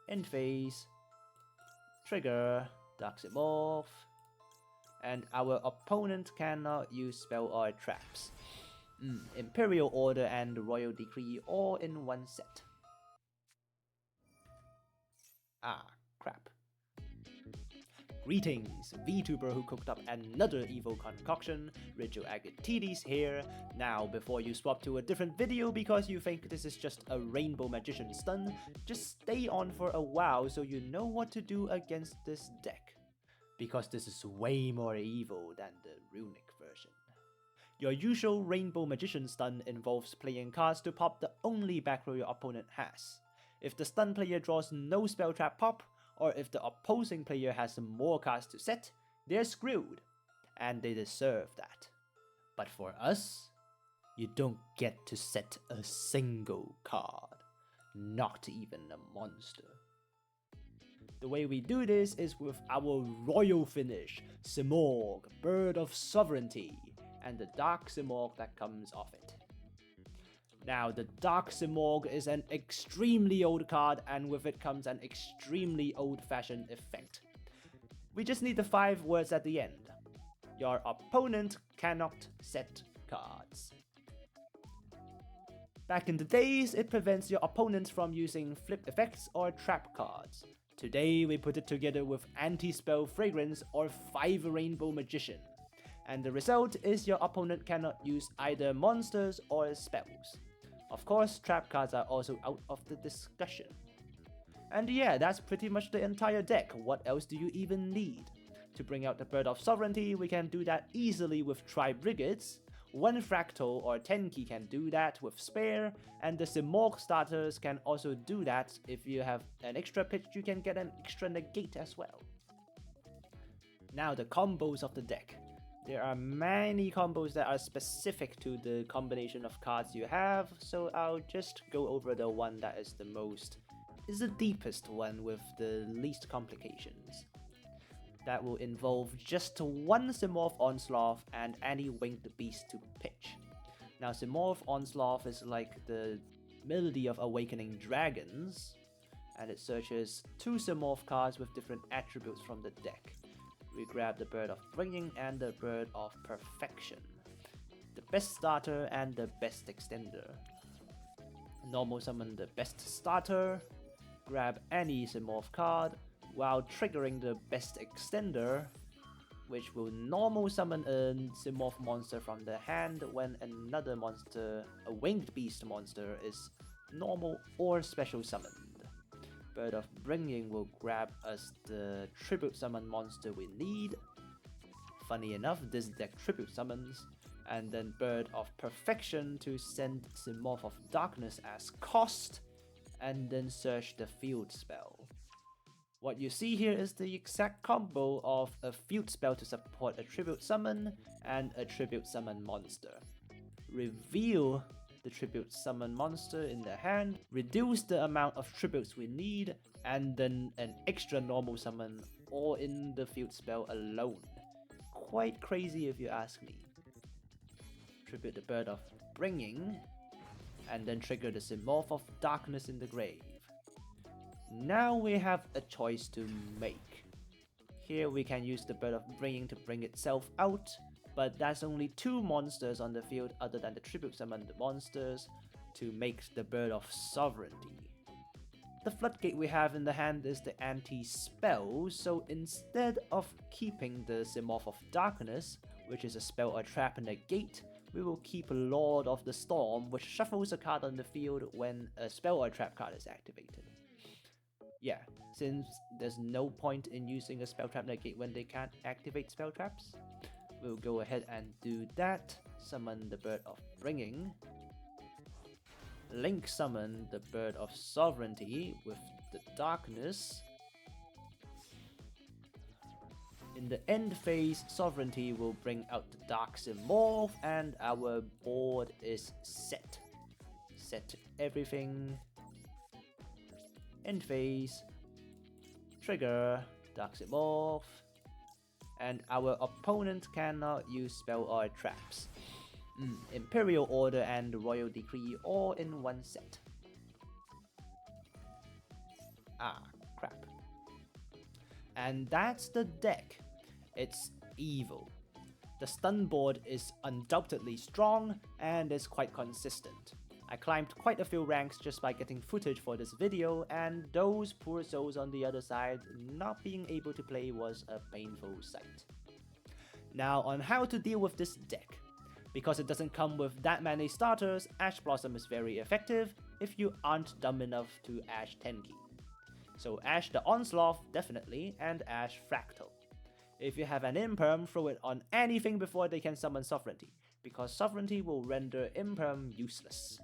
end phase, trigger, Dark Simorgh, and our opponent cannot use spell or traps. Imperial Order and Royal Decree all in one set. Ah, crap. Greetings, Vtuber who cooked up another evil concoction, Rigil Agateiades here. Now, before you swap to a different video because you think this is just a Rainbow Magician stun, just stay on for a while so you know what to do against this deck. Because this is way more evil than the runic version. Your usual Rainbow Magician stun involves playing cards to pop the only back row your opponent has. If the stun player draws no spell trap pop, or if the opposing player has more cards to set, they're screwed, and they deserve that. But for us, you don't get to set a single card, not even a monster. The way we do this is with our royal finish, Simorgh, Bird of Sovereignty, and the Dark Simorgh that comes off it. Now, the Dark Simorgh is an extremely old card, and with it comes an extremely old-fashioned effect. We just need the 5 words at the end. Your opponent cannot set cards. Back in the days, it prevents your opponents from using flip effects or trap cards. Today, we put it together with Anti-Spell Fragrance or 5 Rainbow Magician. And the result is your opponent cannot use either monsters or spells. Of course, trap cards are also out of the discussion. And yeah, that's pretty much the entire deck. What else do you even need? To bring out the Bird of Sovereignty, we can do that easily with Tri-Brigades. 1 Fractal or 10 key can do that with Spare, and the Simorgh starters can also do that. If you have an extra pitch, you can get an extra negate as well. Now the combos of the deck. There are many combos that are specific to the combination of cards you have, so I'll just go over the one that is the deepest one with the least complications. That will involve just 1 Simorgh Onslaught and any winged beast to pitch. Now Simorgh Onslaught is like the Melody of Awakening Dragons, and it searches 2 Simorgh cards with different attributes from the deck. We grab the Bird of Bringing and the Bird of Perfection, the best starter and the best extender. Normal summon the best starter, grab any Simorgh card, while triggering the best extender, which will normal summon a Simorgh monster from the hand when another monster, a winged beast monster, is normal or special summoned. Bird of Bringing will grab us the tribute summon monster we need. Funny enough, this deck tribute summons. And then Bird of Perfection to send Simorgh of Darkness as cost, and then search the field spell. What you see here is the exact combo of a field spell to support a tribute summon and a tribute summon monster. Reveal the tribute summon monster in the hand, reduce the amount of tributes we need, and then an extra normal summon all in the field spell alone. Quite crazy if you ask me. Tribute the Bird of Bringing, and then trigger the Simorgh of Darkness in the grave. Now we have a choice to make. Here we can use the Bird of Bringing to bring itself out, but that's only 2 monsters on the field other than the tribute summoned monsters to make the Bird of Sovereignty. The floodgate we have in the hand is the anti-spell, so instead of keeping the Simorgh of Darkness, which is a spell or trap and a gate, we will keep Lord of the Storm, which shuffles a card on the field when a spell or trap card is activated. Yeah, since there's no point in using a spell trap negate when they can't activate spell traps, we'll go ahead and do that. Summon the Bird of Bringing. Link summon the Bird of Sovereignty with the Darkness. In the end phase, Sovereignty will bring out the Dark Simorgh and our board is set. Set everything. End phase. Trigger Dark Simorgh. And our opponent cannot use spell or traps. Imperial Order and Royal Decree all in one set. Ah, crap. And that's the deck. It's evil. The stun board is undoubtedly strong and is quite consistent. I climbed quite a few ranks just by getting footage for this video, and those poor souls on the other side not being able to play was a painful sight. Now on how to deal with this deck. Because it doesn't come with that many starters, Ash Blossom is very effective if you aren't dumb enough to Ash Tenki. So Ash the Onslaught definitely, and Ash Fractal. If you have an Imperm, throw it on anything before they can summon Sovereignty, because Sovereignty will render Imperm useless.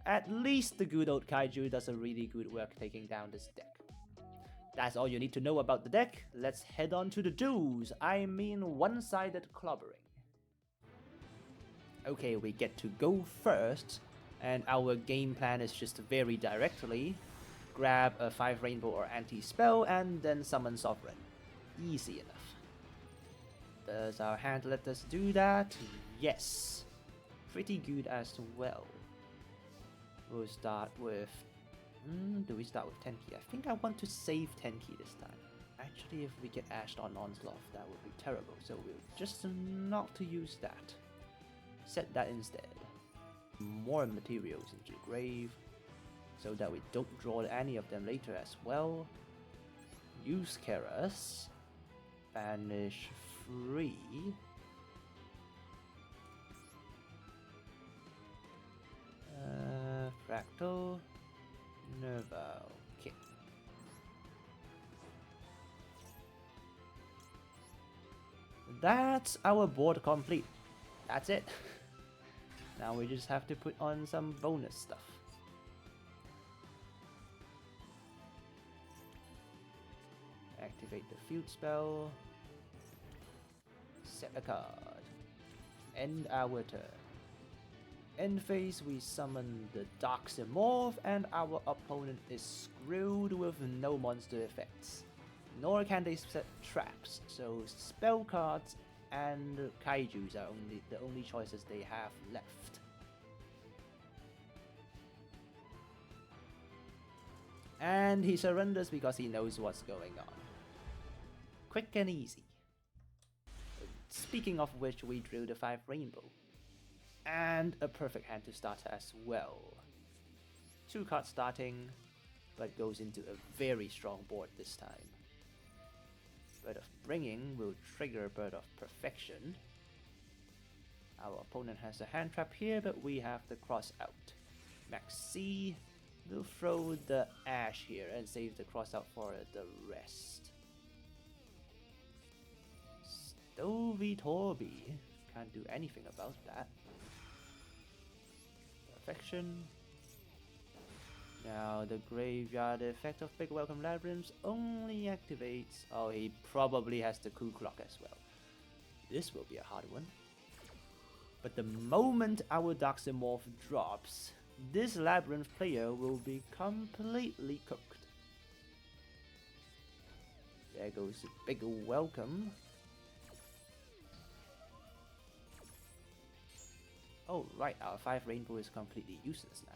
At least the good old Kaiju does a really good work taking down this deck. That's all you need to know about the deck. Let's head on to the do's, I mean one-sided clobbering. Okay, we get to go first, and our game plan is just very directly grab a 5 rainbow or anti-spell and then summon Sovereign. Easy enough. Does our hand let us do that? Yes. Pretty good as well. We'll start with... do we start with Tenki? I think I want to save Tenki this time. Actually, if we get Ashed on Onslaught, that would be terrible, so we'll just not to use that. Set that instead. More materials into grave, so that we don't draw any of them later as well. Use Keras. Banish 3. Fractal. Nerval. Okay. That's our board complete. That's it. Now we just have to put on some bonus stuff. Activate the field spell. Set a card. End our turn. End phase, we summon the Dark Simorgh, and our opponent is screwed with no monster effects. Nor can they set traps, so spell cards and Kaijus are the only choices they have left. And he surrenders because he knows what's going on. Quick and easy. Speaking of which, we drew the 5 rainbow. And a perfect hand to start as well. 2 cards starting, but goes into a very strong board this time. Bird of Bringing will trigger Bird of Perfection. Our opponent has a hand trap here, but we have the cross out. Max C will throw the Ash here and save the cross out for the rest. Stovey Torby can't do anything about that. Perfection. Now the graveyard effect of Big Welcome Labyrinth only activates... Oh, he probably has the Coup Clock as well. This will be a hard one. But the moment our Dark Simorgh drops, this Labyrinth player will be completely cooked. There goes the Big Welcome. Oh right, our 5 rainbow is completely useless now.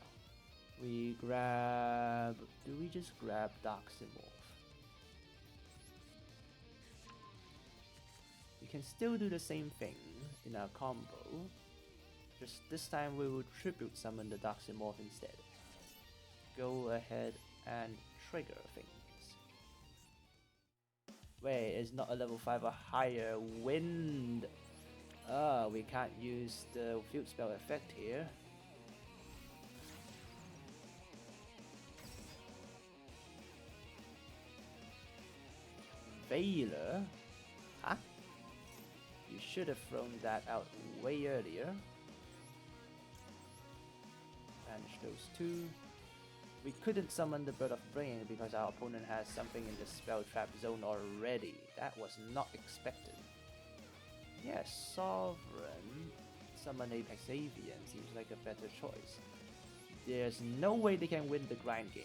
We grab... Do we just grab Dark Simorgh? We can still do the same thing in our combo. Just this time we will tribute summon the Dark Simorgh instead. Go ahead and trigger things. Wait, it's not a level 5 or higher. Wind! We can't use the field spell effect here. Veiler? Huh? You should have thrown that out way earlier. Banish those 2. We couldn't summon the Bird of Bringing because our opponent has something in the spell trap zone already. That was not expected. Yes, Sovereign. Summon Apex Avian seems like a better choice. There's no way they can win the grind game.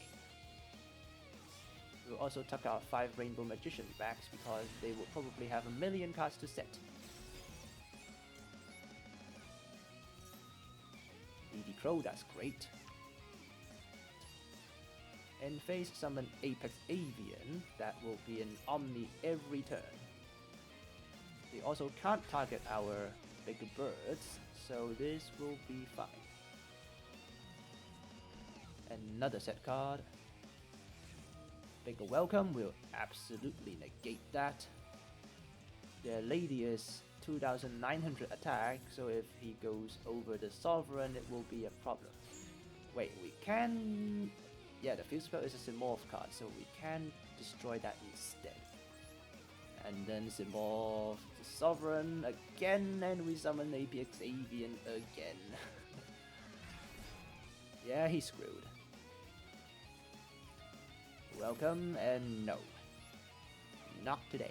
We'll also tuck our 5 Rainbow Magician backs because they will probably have a million cards to set. BD Crow, that's great. In face, summon Apex Avian. That will be an Omni every turn. We also can't target our bigger birds, so this will be fine. Another set card. Bigger Welcome will absolutely negate that. The lady is 2900 attack, so if he goes over the Sovereign, it will be a problem. Wait, we can... Yeah, the field spell is a Simorgh card, so we can destroy that instead. And then Simorgh the Sovereign again, and we summon Apex Avian again. Yeah, he's screwed. Welcome, and no. Not today.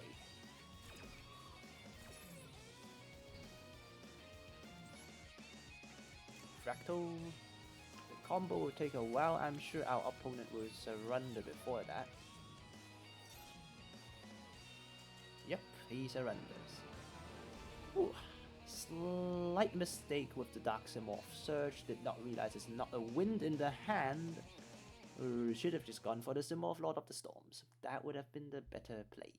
Fractal. The combo will take a while. I'm sure our opponent will surrender before that. Yep, he surrenders. Ooh, slight mistake with the Dark Simorgh Surge. Did not realize it's not a wind in the hand. Should have just gone for the Simorgh Lord of the Storms. That would have been the better play.